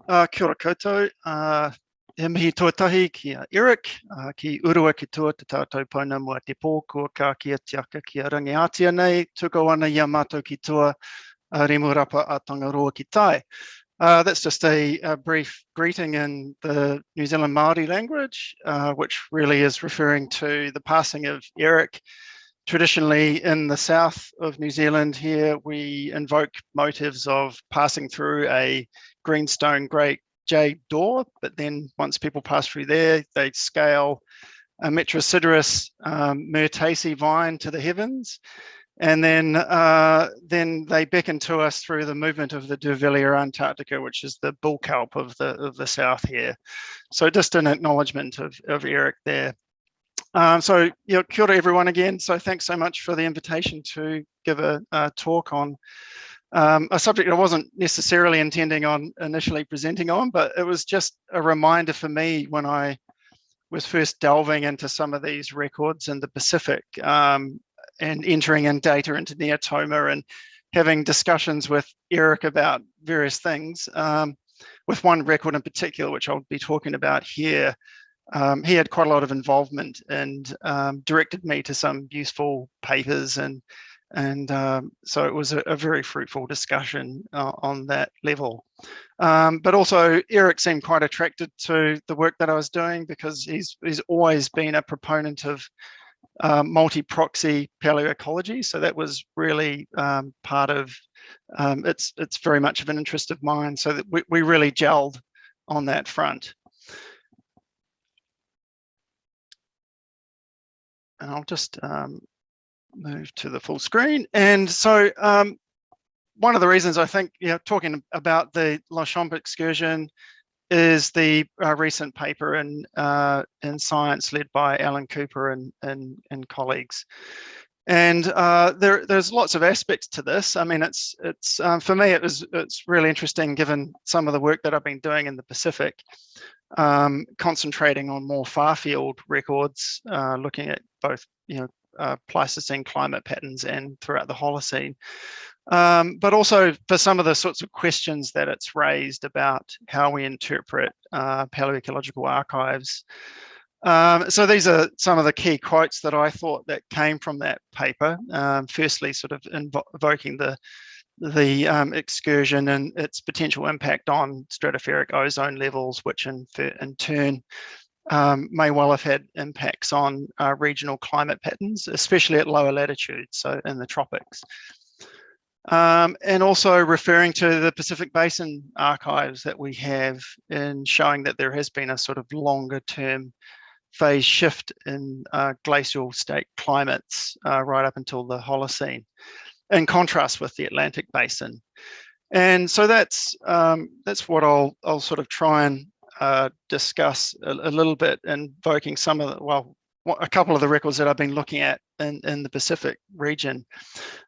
Kia ora koutou. He mihi tuatahi ki a Eric, ki urua ki tua te tātou pauna mua te pō, kua kā kia tiaka ki a rangiatia nei, tuko ana ia mātou ki tua remurapa a Tangaroa ki tai. That's just a brief greeting in the New Zealand Māori language, which really is referring to the passing of Eric. Traditionally in the south of New Zealand here, we invoke motives of passing through a greenstone great jade door, but then once people pass through there, they scale a Metrosideros myrtaceae vine to the heavens, and then they beckon to us through the movement of the Duvelia Antarctica, which is the bull kelp of the south here. So just an acknowledgement of Eric there. So kia ora everyone again. So thanks so much for the invitation to give a talk on a subject I wasn't necessarily intending on initially presenting on, but it was just a reminder for me when I was first delving into some of these records in the Pacific and entering in data into Neotoma and having discussions with Eric about various things. With one record in particular, which I'll be talking about here, he had quite a lot of involvement and directed me to some useful papers, and so it was a very fruitful discussion on that level. But also Eric seemed quite attracted to the work that I was doing because he's always been a proponent of multi-proxy paleoecology. So that was really part of, it's very much of an interest of mine, so that we really gelled on that front. And I'll just move to the full screen. And so one of the reasons I think, talking about the Longchamp excursion is the recent paper in Science led by Alan Cooper and colleagues. And there's lots of aspects to this. I mean, it's for me, it's really interesting given some of the work that I've been doing in the Pacific, concentrating on more far-field records, looking at both, Pleistocene climate patterns and throughout the Holocene, but also for some of the sorts of questions that it's raised about how we interpret paleoecological archives. So these are some of the key quotes that I thought that came from that paper. Firstly, sort of invoking the excursion and its potential impact on stratospheric ozone levels, which in turn may well have had impacts on regional climate patterns, especially at lower latitudes, so in the tropics. And also referring to the Pacific Basin archives that we have in showing that there has been a sort of longer term phase shift in glacial state climates right up until the Holocene, in contrast with the Atlantic Basin. And so that's what I'll sort of try and discuss a little bit, invoking some of a couple of the records that I've been looking at in the Pacific region.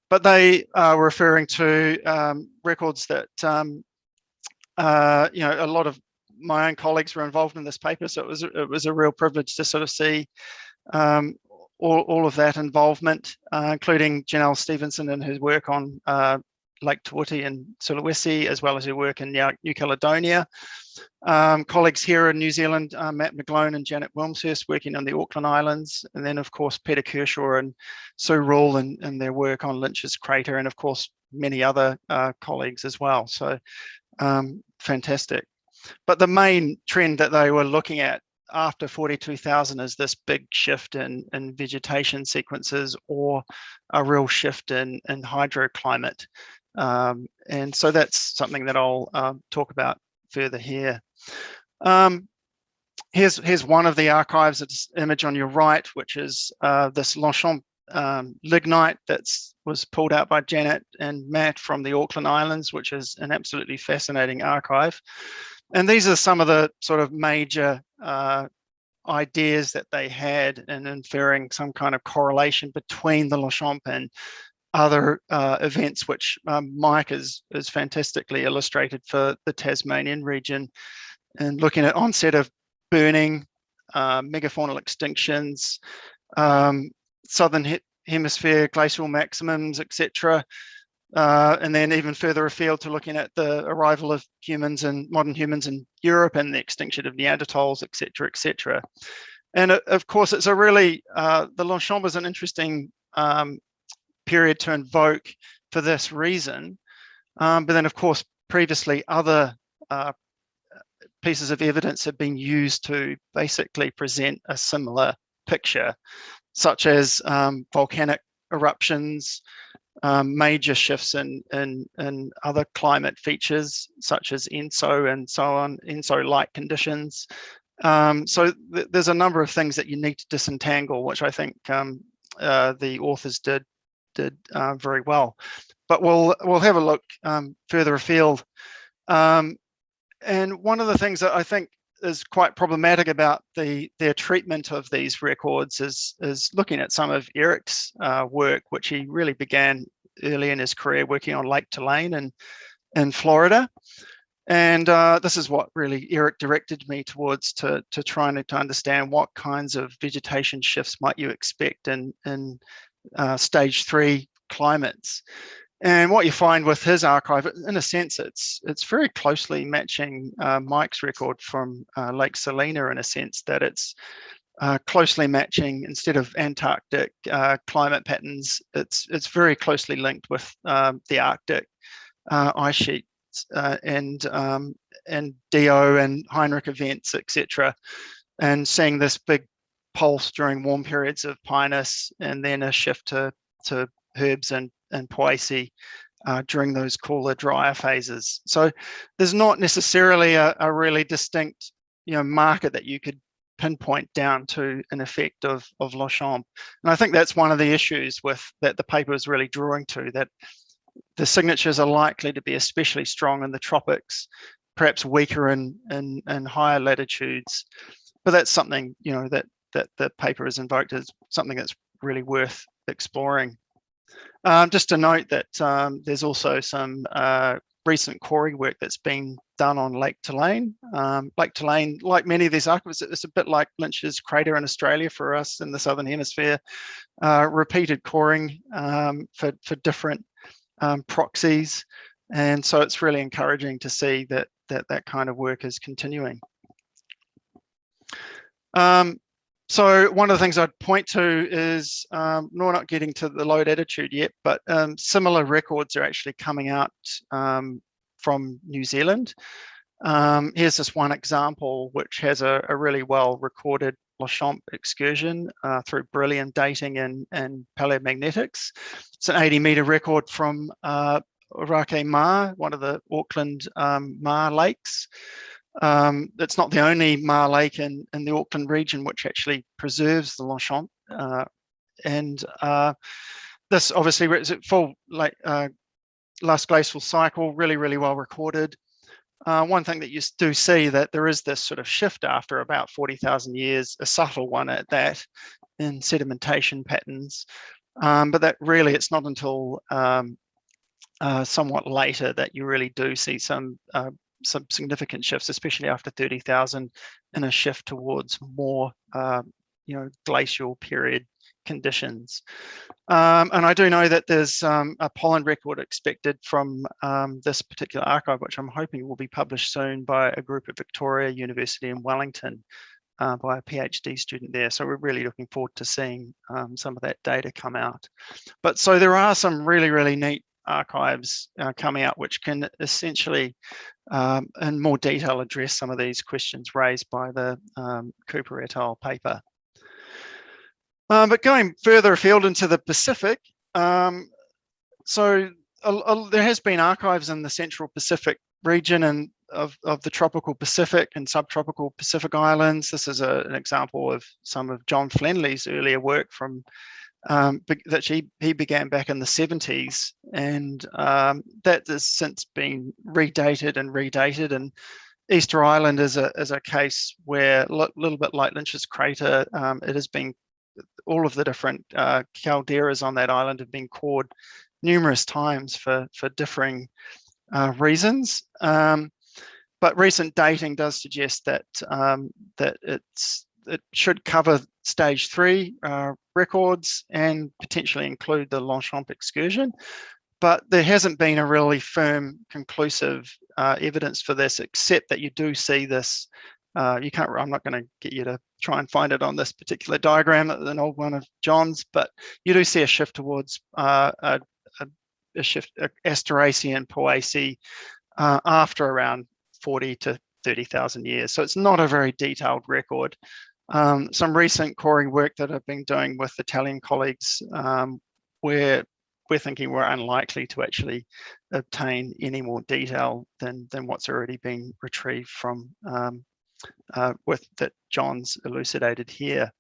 But they are referring to records that a lot of my own colleagues were involved in this paper, so it was a real privilege to sort of see all of that involvement, including Janelle Stevenson and her work on Lake Tuuti and Sulawesi, as well as her work in New Caledonia. Colleagues here in New Zealand, Matt McGlone and Janet Wilmshurst, working on the Auckland Islands, and then of course Peter Kershaw and Sue Rule and their work on Lynch's Crater, and of course many other colleagues as well. So fantastic. But the main trend that they were looking at after 42,000 is this big shift in vegetation sequences, or a real shift in hydroclimate. And so that's something that I'll talk about further here. Here's one of the archives. It's image on your right, which is this Longchamp lignite that was pulled out by Janet and Matt from the Auckland Islands, which is an absolutely fascinating archive. And these are some of the sort of major ideas that they had in inferring some kind of correlation between the Longchamp and other events, which Mike is fantastically illustrated for the Tasmanian region, and looking at onset of burning, megafaunal extinctions, southern hemisphere glacial maximums, etc. and then even further afield to looking at the arrival of humans and modern humans in Europe and the extinction of Neanderthals, et cetera, et cetera. And of course, it's a really, the Longchamp is an interesting period to invoke for this reason. But then, of course, previously other pieces of evidence have been used to basically present a similar picture, such as volcanic eruptions, major shifts in other climate features, such as ENSO and so on, ENSO-like conditions. So there's a number of things that you need to disentangle, which I think the authors did very well. But we'll have a look further afield. And one of the things that I think is quite problematic about their treatment of these records is looking at some of Eric's work, which he really began early in his career working on Lake Tulane in Florida. And this is what really Eric directed me towards, to trying to understand what kinds of vegetation shifts might you expect in stage 3 climates. And what you find with his archive, in a sense, it's very closely matching Mike's record from Lake Salina, in a sense that it's closely matching, instead of Antarctic climate patterns, it's very closely linked with the Arctic ice sheets and DO and Heinrich events, etc. And seeing this big pulse during warm periods of Pinus, and then a shift to herbs and Poaceae during those cooler, drier phases. So there's not necessarily a really distinct, marker that you could pinpoint down to an effect of Longchamp. And I think that's one of the issues that the paper is really drawing to, that the signatures are likely to be especially strong in the tropics, perhaps weaker in higher latitudes. But that's something, that the paper has invoked as something that's really worth exploring. Just to note that there's also some recent quarry work that's been done on Lake Tulane. Lake Tulane, like many of these archives, it's a bit like Lynch's crater in Australia for us in the Southern Hemisphere. Repeated coring for different proxies. And so it's really encouraging to see that kind of work is continuing. So one of the things I'd point to is, we're not getting to the low attitude yet, but similar records are actually coming out from New Zealand. Here's this one example, which has a really well recorded Longchamp excursion through beryllium dating and paleomagnetics. It's an 80-meter record from Orake Maar, one of the Auckland Maar lakes. It's not the only Maar lake in the Auckland region which actually preserves the Longchamp. And this obviously is a full last glacial cycle, really, really well recorded. One thing that you do see, that there is this sort of shift after about 40,000 years, a subtle one at that, in sedimentation patterns. But that really, it's not until somewhat later that you really do see some significant shifts, especially after 30,000, in a shift towards more, glacial period conditions. And I do know that there's a pollen record expected from this particular archive, which I'm hoping will be published soon by a group at Victoria University in Wellington, by a PhD student there. So we're really looking forward to seeing some of that data come out. But so there are some really, really neat archives coming out, which can essentially in more detail address some of these questions raised by the Cooper et al. Paper. But going further afield into the Pacific, so there has been archives in the Central Pacific region and of the tropical Pacific and subtropical Pacific islands. This is an example of some of John Flenley's earlier work from that he began back in the 70s, and that has since been redated. And Easter Island is a case where, a little bit like Lynch's crater, it has been, all of the different calderas on that island have been cored numerous times for differing reasons. But recent dating does suggest that it should cover stage 3 records and potentially include the Longchamp excursion. but there hasn't been a really firm, conclusive evidence for this, except that you do see this. You can't. I'm not going to get you to try and find it on this particular diagram, an old one of John's, but you do see a shift towards a shift, Asteracean Poaceae, after around 40 to 30,000 years. So it's not a very detailed record. Some recent coring work that I've been doing with Italian colleagues, where we're thinking we're unlikely to actually obtain any more detail than what's already been retrieved from with that John's elucidated here.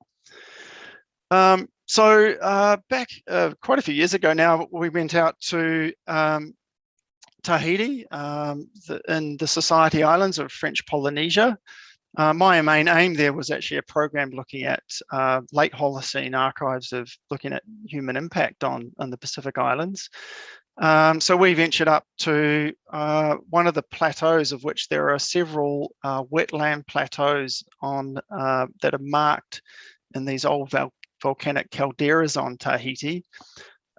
So back quite a few years ago now, we went out to Tahiti in the Society Islands of French Polynesia. My main aim there was actually a program looking at late Holocene archives of looking at human impact on the Pacific Islands. So we ventured up to one of the plateaus, of which there are several wetland plateaus on that are marked in these old volcanic calderas on Tahiti.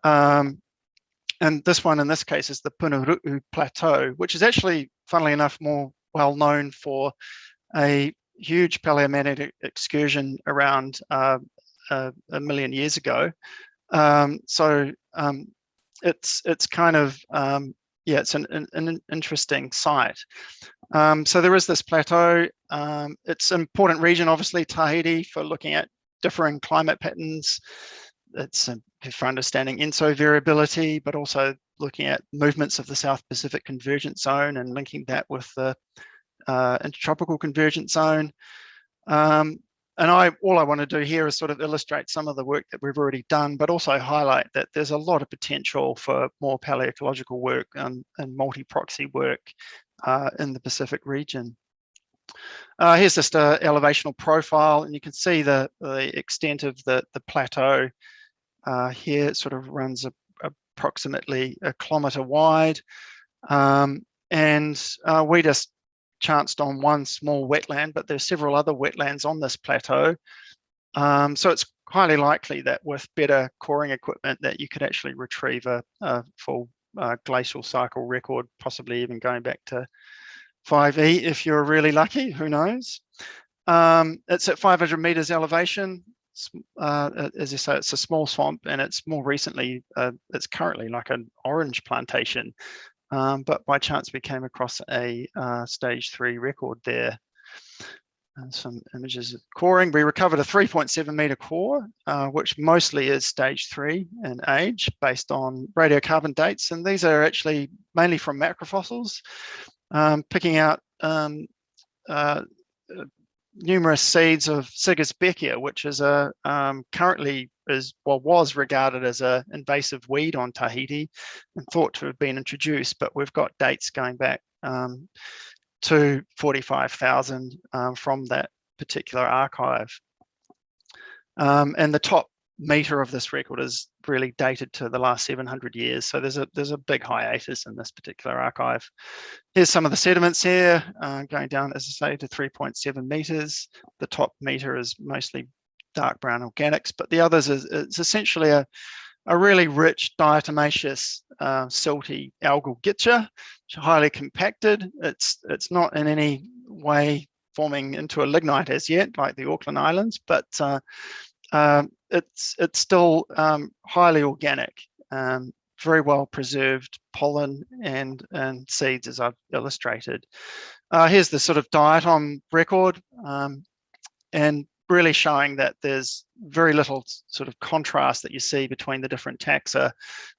And this one in this case is the Punaru'u Plateau, which is actually, funnily enough, more well known for a huge paleomagnetic excursion around a million years ago. It's kind of, it's an interesting site. So there is this plateau. It's an important region, obviously, Tahiti, for looking at differing climate patterns. It's for understanding ENSO variability, but also looking at movements of the South Pacific Convergence Zone and linking that with the Intertropical Convergence Zone. And all I want to do here is sort of illustrate some of the work that we've already done, but also highlight that there's a lot of potential for more paleoecological work and multi-proxy work in the Pacific region. Here's just an elevational profile, and you can see the extent of the plateau here. It sort of runs approximately a kilometre wide, and we just chanced on one small wetland, but there's several other wetlands on this plateau. So it's highly likely that with better coring equipment that you could actually retrieve a full glacial cycle record, possibly even going back to 5E if you're really lucky, who knows. It's at 500 meters elevation. As you say, it's a small swamp, and it's more recently, it's currently like an orange plantation. But by chance we came across a stage 3 record there. And some images of coring. We recovered a 3.7 meter core, which mostly is stage 3 in age based on radiocarbon dates. And these are actually mainly from macrofossils, picking out numerous seeds of Sigisbeckia, which is a currently was regarded as an invasive weed on Tahiti and thought to have been introduced, but we've got dates going back to 45,000 from that particular archive. And the top meter of this record is really dated to the last 700 years. So there's a big hiatus in this particular archive. Here's some of the sediments here, going down, as I say, to 3.7 meters. The top meter is mostly dark brown organics, but the others is essentially a really rich diatomaceous silty algal gicha, highly compacted. It's not in any way forming into a lignite as yet, like the Auckland Islands, but it's still highly organic, very well preserved pollen and seeds, as I've illustrated. Here's the sort of diatom record, and really showing that there's very little sort of contrast that you see between the different taxa,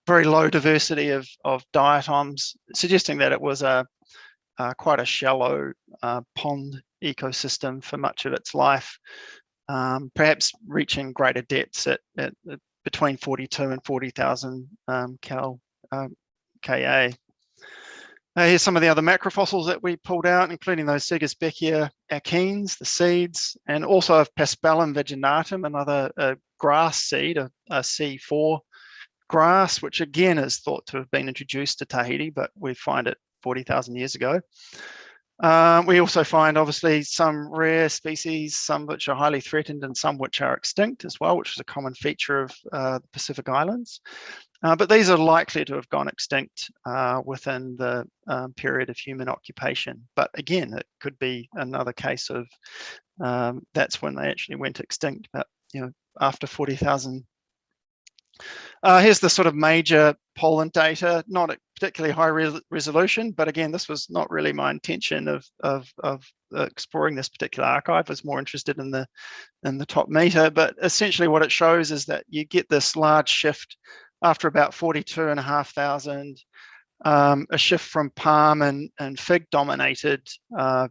very low diversity of diatoms, suggesting that it was quite a shallow pond ecosystem for much of its life, perhaps reaching greater depths at between 42 and 40,000 Ka. Here's some of the other macrofossils that we pulled out, including those Sigisbeckia achenes, the seeds, and also of Paspalum vaginatum, another grass seed, a C4 grass, which again is thought to have been introduced to Tahiti, but we find it 40,000 years ago. We also find, obviously, some rare species, some which are highly threatened and some which are extinct as well, which is a common feature of the Pacific Islands. But these are likely to have gone extinct within the period of human occupation. But again, it could be another case of that's when they actually went extinct, but after 40,000. Here's the sort of major pollen data, not particularly high resolution, but again, this was not really my intention of exploring this particular archive. I was more interested in the top meter, but essentially what it shows is that you get this large shift after about 42,500, a shift from palm and fig dominated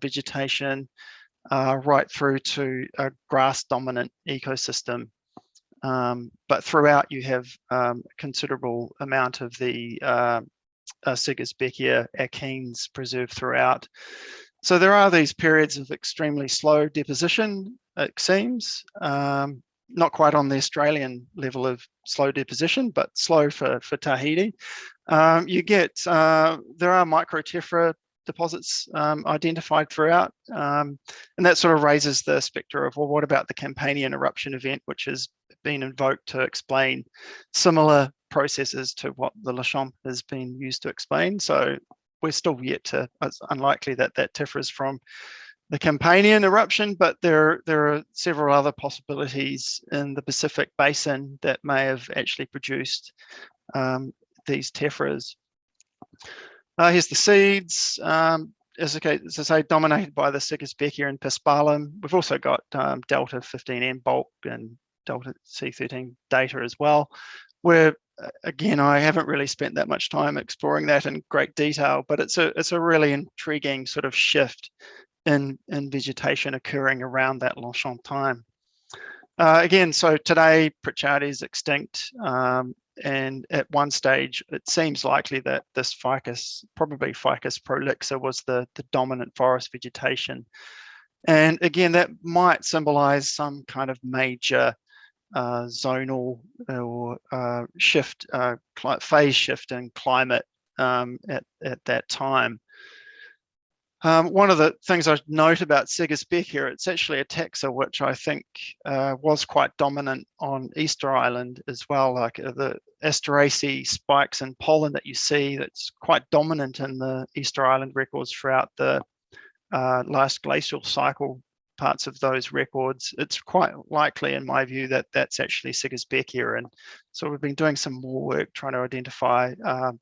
vegetation right through to a grass dominant ecosystem. But throughout you have a considerable amount of the Sigisbeckia achenes preserved throughout. So there are these periods of extremely slow deposition, it seems, not quite on the Australian level of slow deposition, but slow for Tahiti. You get, there are microtephra deposits identified throughout, and that sort of raises the specter of, well, what about the Campanian eruption event, which has been invoked to explain similar processes to what the Lachamp has been used to explain. So we're still yet to, it's unlikely that that differs from the Campanian eruption, but there are several other possibilities in the Pacific basin that may have actually produced these tephras. Here's the seeds. As I say, dominated by the Sigisbeckia and Paspalum. We've also got Delta 15N bulk and Delta C13 data as well, where again, I haven't really spent that much time exploring that in great detail, but it's a really intriguing sort of shift in vegetation occurring around that Lachamp time. Again, so today Pritchard is extinct, and at one stage it seems likely that this ficus, probably Ficus prolixa, was the dominant forest vegetation. And again, that might symbolize some kind of major zonal or shift, phase shift in climate at that time. One of the things I note about Sigisbeckia, it's actually a taxa which I think was quite dominant on Easter Island as well, like the Asteraceae spikes and pollen that you see, that's quite dominant in the Easter Island records throughout the last glacial cycle parts of those records. It's quite likely, in my view, that that's actually Sigisbeckia, and so we've been doing some more work trying to identify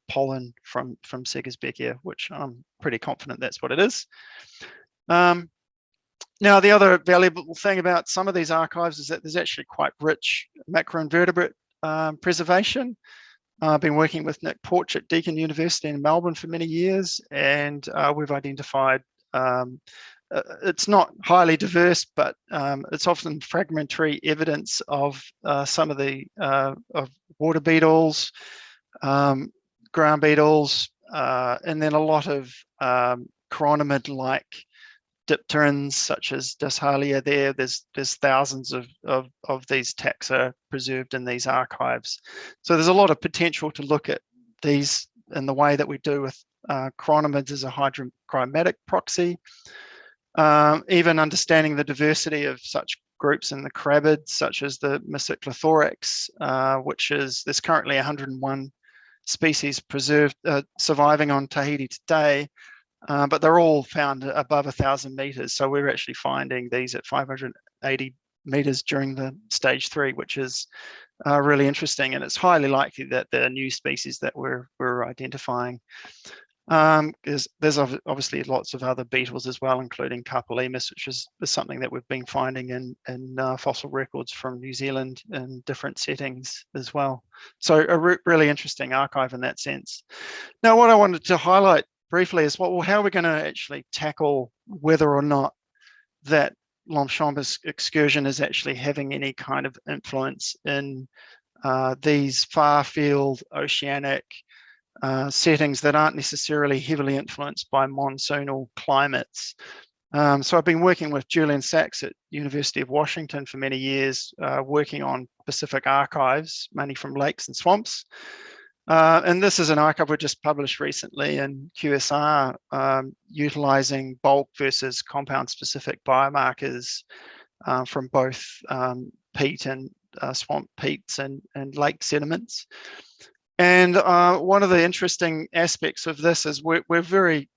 pollen from Sigisbeckia, which I'm pretty confident that's what it is. Now, the other valuable thing about some of these archives is that there's actually quite rich macroinvertebrate preservation. I've been working with Nick Porch at Deakin University in Melbourne for many years, and we've identified it's not highly diverse, but it's often fragmentary evidence of some of the of water beetles, ground beetles, and then a lot of chironomid-like dipterans such as Dashalia there. There's thousands of these taxa preserved in these archives. So there's a lot of potential to look at these in the way that we do with chironomids as a hydrochromatic proxy. Even understanding the diversity of such groups in the crabids, such as the Myciclothorax, which is, there's currently 101 species preserved, surviving on Tahiti today, but they're all found above 1,000 meters. So we're actually finding these at 580 meters during the stage 3, which is really interesting. And it's highly likely that there are new species that we're identifying. There's obviously lots of other beetles as well, including Carpolemus, which is something that we've been finding in fossil records from New Zealand in different settings as well. So a really interesting archive in that sense. Now, what I wanted to highlight briefly is well, how are we going to actually tackle whether or not that Lachamp excursion is actually having any kind of influence in these far field oceanic settings that aren't necessarily heavily influenced by monsoonal climates. So I've been working with Julian Sachs at University of Washington for many years, working on Pacific archives, mainly from lakes and swamps. And this is an archive we just published recently in QSR, utilizing bulk versus compound specific biomarkers from both peat and swamp peats and lake sediments. And one of the interesting aspects of this is we're very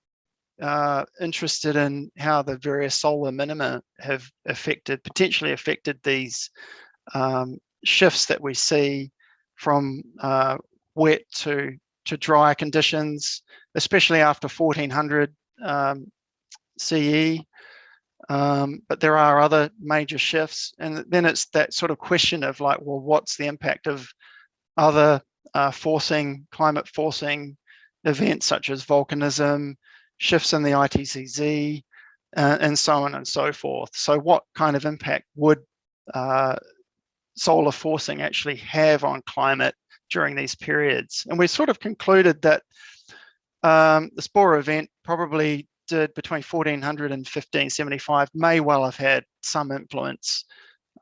interested in how the various solar minima have potentially affected these shifts that we see from wet to dry conditions, especially after 1400 CE. But there are other major shifts, and then it's that sort of question of like, well, what's the impact of other climate forcing events such as volcanism, shifts in the ITCZ, and so on and so forth. So what kind of impact would solar forcing actually have on climate during these periods? And we sort of concluded that the Spore event probably did between 1400 and 1575 may well have had some influence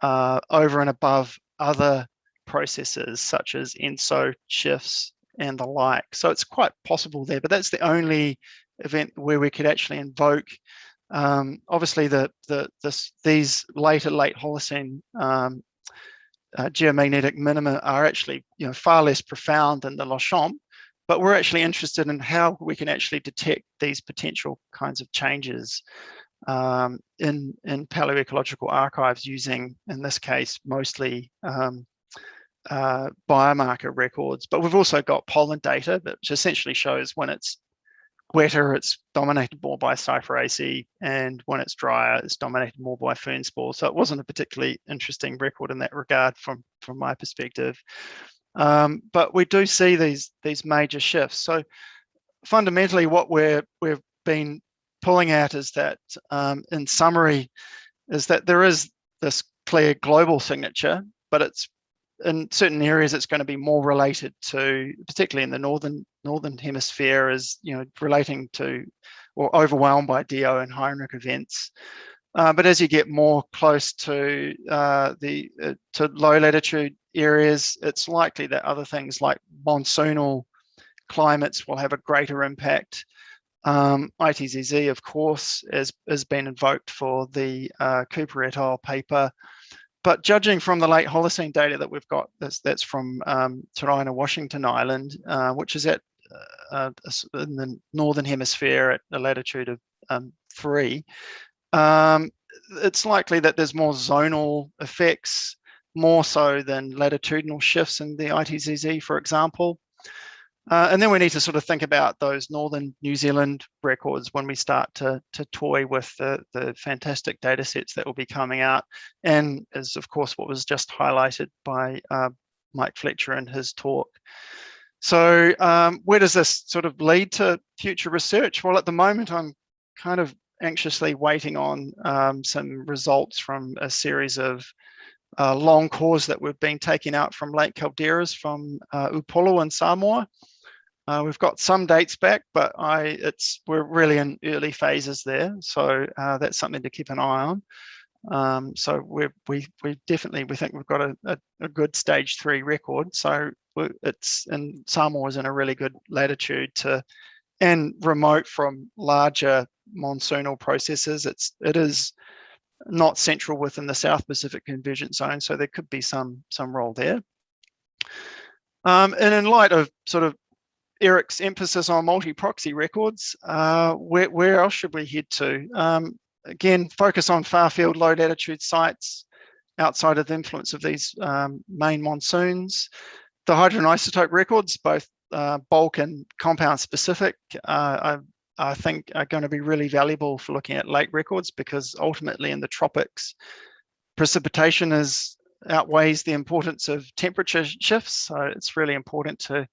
over and above other processes such as ENSO shifts and the like. So it's quite possible there, but that's the only event where we could actually invoke. Obviously, these late Holocene geomagnetic minima are actually far less profound than the Lachamp, but we're actually interested in how we can actually detect these potential kinds of changes in paleoecological archives using, in this case, mostly biomarker records. But we've also got pollen data, which essentially shows when it's wetter, it's dominated more by Cypheraceae, and when it's drier, it's dominated more by fern spores. So it wasn't a particularly interesting record in that regard from my perspective. But we do see these major shifts. So fundamentally, what we've been pulling at is that, in summary, is that there is this clear global signature, but it's in certain areas it's going to be more related to, particularly in the northern hemisphere, is relating to or overwhelmed by DO and Heinrich events. But as you get more close to to low latitude areas, it's likely that other things like monsoonal climates will have a greater impact. ITZZ, of course, has been invoked for the Cooper et al. Paper. But judging from the late Holocene data that we've got, that's from Taraina, Washington Island, which is in the northern hemisphere at a latitude of 3, it's likely that there's more zonal effects, more so than latitudinal shifts in the ITZZ, for example. And then we need to sort of think about those northern New Zealand records when we start to toy with the fantastic data sets that will be coming out, and is of course what was just highlighted by Mike Fletcher in his talk. So where does this sort of lead to future research? Well, at the moment, I'm kind of anxiously waiting on some results from a series of long cores that we've been taking out from Lake Calderas from Upolu and Samoa. We've got some dates back, but we're really in early phases there, so that's something to keep an eye on. So we think we've got a good stage 3 record. So Samoa is in a really good latitude and remote from larger monsoonal processes. It is not central within the South Pacific Convergence Zone, so there could be some role there. And in light of sort of Eric's emphasis on multi-proxy records, where else should we head to? Again, focus on far-field low-latitude sites outside of the influence of these main monsoons. The hydroisotope records, both bulk and compound specific, I think are going to be really valuable for looking at lake records, because ultimately in the tropics, precipitation outweighs the importance of temperature shifts. So it's really important to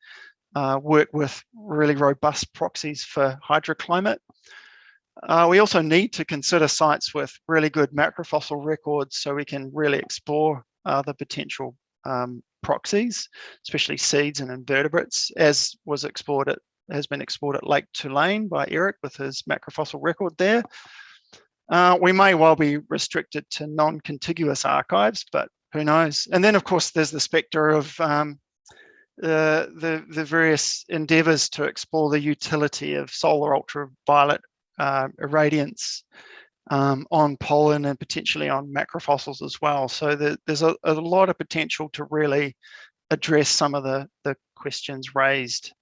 work with really robust proxies for hydroclimate. We also need to consider sites with really good macrofossil records so we can really explore the potential proxies, especially seeds and invertebrates, as has been explored at Lake Tulane by Eric with his macrofossil record there. We may well be restricted to non-contiguous archives, but who knows? And then, of course, there's the spectre of the various endeavours to explore the utility of solar ultraviolet irradiance on pollen and potentially on macrofossils as well. So there's a lot of potential to really address some of the questions raised.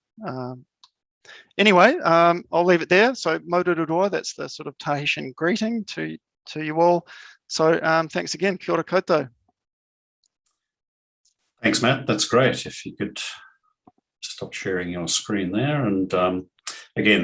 Anyway, I'll leave it there. So Maururua, that's the sort of Tahitian greeting to you all. So thanks again, kia ora koutou. Thanks, Matt. That's great. If you could stop sharing your screen there. And again,